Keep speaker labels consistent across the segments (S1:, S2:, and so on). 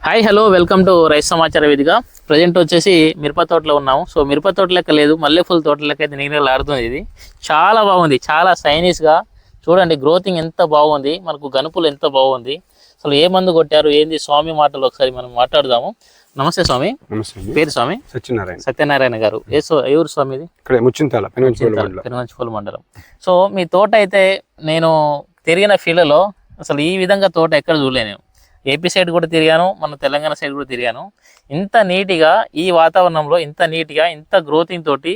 S1: Hi hello welcome to రైతు సమాచార వేదిక. ప్రజెంట్ వచ్చేసి మిరప తోటలో ఉన్నాము. సో మిరప తోట లెక్క లేదు, మల్లెపూల తోట లెక్క అయితే నీళ్ళు ఆడుతుంది. ఇది చాలా బాగుంది, చాలా సైనిస్గా చూడండి. గ్రోతింగ్ ఎంత బాగుంది, మనకు గనుపులు ఎంత బాగుంది. అసలు ఏ మందు కొట్టారు ఏంది స్వామి మాటలు ఒకసారి మనం మాట్లాడదాము. నమస్తే స్వామి.
S2: నమస్తే.
S1: పేరు స్వామి సత్యనారాయణ గారు. ఎవరు స్వామి ఇది?
S2: ఇక్కడ ముచ్చింతాల
S1: పెనుగంచిపల్లి మండలం. సో మీ తోట అయితే నేను తిరిగిన ఫీల్డ్లో అసలు ఈ విధంగా తోట ఎక్కడ చూడలేను. ఏపీ సైడ్ కూడా తిరిగాను, మన తెలంగాణ సైడ్ కూడా తిరిగాను. ఇంత నీట్గా ఈ వాతావరణంలో, ఇంత నీట్గా, ఇంత గ్రోతింగ్ తోటి,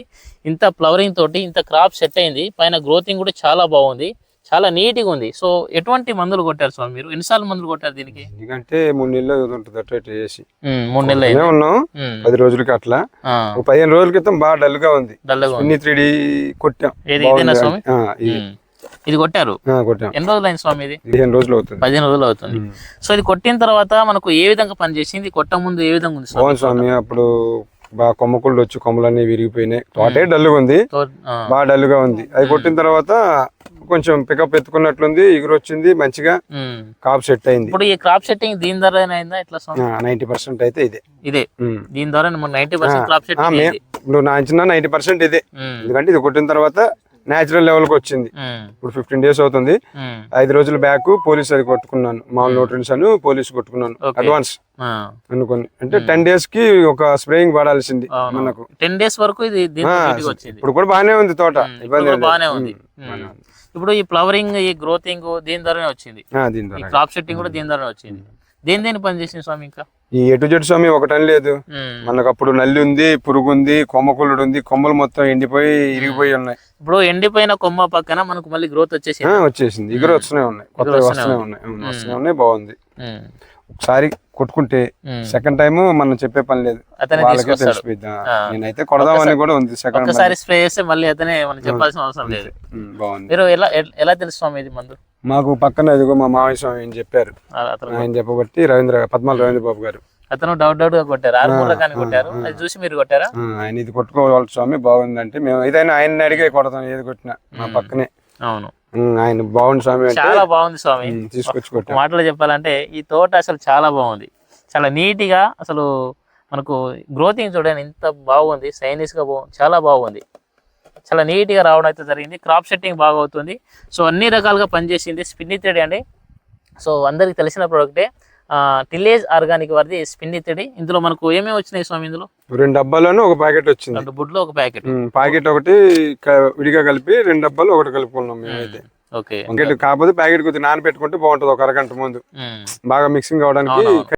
S1: ఇంత ఫ్లవరింగ్ తోటి, ఇంత క్రాప్ సెట్ అయింది. పైన గ్రోతింగ్ కూడా చాలా బాగుంది, చాలా నీట్గా ఉంది. సో ఎటువంటి మందులు కొట్టారు స్వామి మీరు? ఎన్నిసార్లు మందులు కొట్టారు దీనికి?
S2: ఎందుకంటే 3 నెలలు ఉంటుంది అట్లా చేసి
S1: 3 నెలలు
S2: ఉన్నాం. 10 రోజులకి అట్లా 15 రోజుల క్రితం బాగా డల్ గా ఉంది. 3D కొట్టాం.
S1: ఇది కొట్టారు. ఎన్ని రోజులు అయింది స్వామి? ఇది
S2: 15 రోజులు అవుతుంది.
S1: 15 రోజులు అవుతుంది. సో ఇది కొట్టిన తర్వాత మనకు ఏ విధంగా పనిచేసింది? కొట్ట ముందు ఏ విధంగా ఉంది
S2: స్వామి? అప్పుడు బాగా కొమ్మకుళ్ళు వచ్చి కొమ్మలన్నీ విరిగిపోయినాయి. తోటే డల్గా ఉంది, బాగా డల్గా ఉంది. అది కొట్టిన తర్వాత కొంచెం పికప్ ఎత్తుకున్నట్లుంది, ఎగురు వచ్చింది, మంచిగా క్రాప్ సెట్ అయింది.
S1: ఇప్పుడు ఈ క్రాప్ సెట్టింగ్ దీని ద్వారా అయిందా? ఎట్లా
S2: 90% అయితే ఇదే
S1: దీని ద్వారా 90% క్రాప్ సెట్టింగ్.
S2: ఇప్పుడు నా అంచనా 90% ఇదే. ఎందుకంటే ఇది కొట్టిన తర్వాత నేచురల్ లెవెల్ కి వచ్చింది. ఇప్పుడు 15 డేస్ అవుతుంది. 5 రోజుల బ్యాక్ పోలీస్ అది కొట్టుకున్నాను, మామూలు నోటీస్ అని పోలీస్ కొట్టుకున్నాను అడ్వాన్స్ అనుకోని. అంటే 10 డేస్ కి ఒక స్ప్రేయింగ్ పడాల్సింది మనకు.
S1: 10 డేస్ వరకు ఇది
S2: ఇప్పుడు కూడా బాగానే ఉంది తోట, ఇబ్బంది
S1: బాగానే ఉంది. ఇప్పుడు ఈ ఫ్లవరింగ్, ఈ గ్రోతింగ్ దీని ద్వారానే వచ్చింది. క్రాప్ సెట్టింగ్ కూడా దీని ద్వారానే వచ్చింది. దేని పని చేసింది స్వామి? ఇంకా
S2: ఈ ఎటు జెడ్ స్వామి ఒకటని లేదు మనకు. అప్పుడు నల్లి ఉంది, పురుగు ఉంది, కొమ్మకుళ్ళుడు ఉంది, కొమ్మలు మొత్తం ఎండిపోయి ఇరిగిపోయి ఉన్నాయి.
S1: ఇప్పుడు ఎండిపోయిన కొమ్మ పక్కన మనకు మళ్ళీ గ్రోత్
S2: వచ్చేసింది. ఇగురు వస్తూనే ఉన్నాయి, కొత్తగా వస్తూనే ఉన్నాయి. బాగుంది. ఒకసారి కొట్టుకుంటే సెకండ్ టైం మనం చెప్పే పని లేదు, వాళ్ళకే తెలిసిపోయింది. నేనైతే కొడదామని కూడా ఉంది.
S1: ఒకసారి స్ప్రే చేస్తే మళ్ళీ అతనే మనం చెప్పాల్సిన అవసరం లేదు.
S2: బాగుంది.
S1: మీరు ఎలా తెలుసు స్వామి ఇది మందు?
S2: మాకు పక్కన ఇదిగో మా మామయ్య స్వామి ఆయన చెప్పారు. ఆయన చెప్పబట్టి పద్మాల రవీంద్ర బాబు గారు
S1: అతను డౌట్ గా కొట్టారు, కొట్టారు. అది చూసి మీరు కొట్టారా?
S2: ఆయన ఇది కొట్టుకోవాలి స్వామి బాగుందంటే మేము ఏదైనా ఆయన అడిగే కొడతాం, ఏది కొట్టినా మా పక్కనే.
S1: అవును,
S2: ఆయన బాగుంది స్వామి, చాలా
S1: బాగుంది స్వామి. తీసుకొచ్చి మాటలు చెప్పాలంటే ఈ తోట అసలు చాలా బాగుంది, చాలా నీట్ గా. అసలు మనకు గ్రోతింగ్ చూడండి ఎంత బాగుంది, సైనిస్ గా చాలా బాగుంది. చాలా నీట్ గా రావడం అయితే జరిగింది. క్రాప్ సెట్టింగ్ బాగా అవుతుంది. సో అన్ని రకాలుగా పనిచేసింది. స్పిన్నిథిడ్ అండి. సో అందరికి తెలిసిన ప్రోడక్టే. టిల్లేజ్ ఆర్గానిక్ వారిది స్పిన్నిథిడ్. ఇందులో మనకు ఏమేమి వచ్చినాయి స్వామి? ఇందులో
S2: 2 డబ్బాలను ఒక ప్యాకెట్ వచ్చింది.
S1: 2 బుడ్లో ఒక ప్యాకెట్
S2: ఒకటి విడిగా కలిపి 2 డబ్బాలు ఒకటి కలుపుకున్నాం మేమైతే. కాకపోతే ప్యాకెట్ కొద్దిగా నానబెట్టుకుంటే బాగుంటది. ఒక అరగంట ముందు బాగా మిక్సింగ్ అవడానికి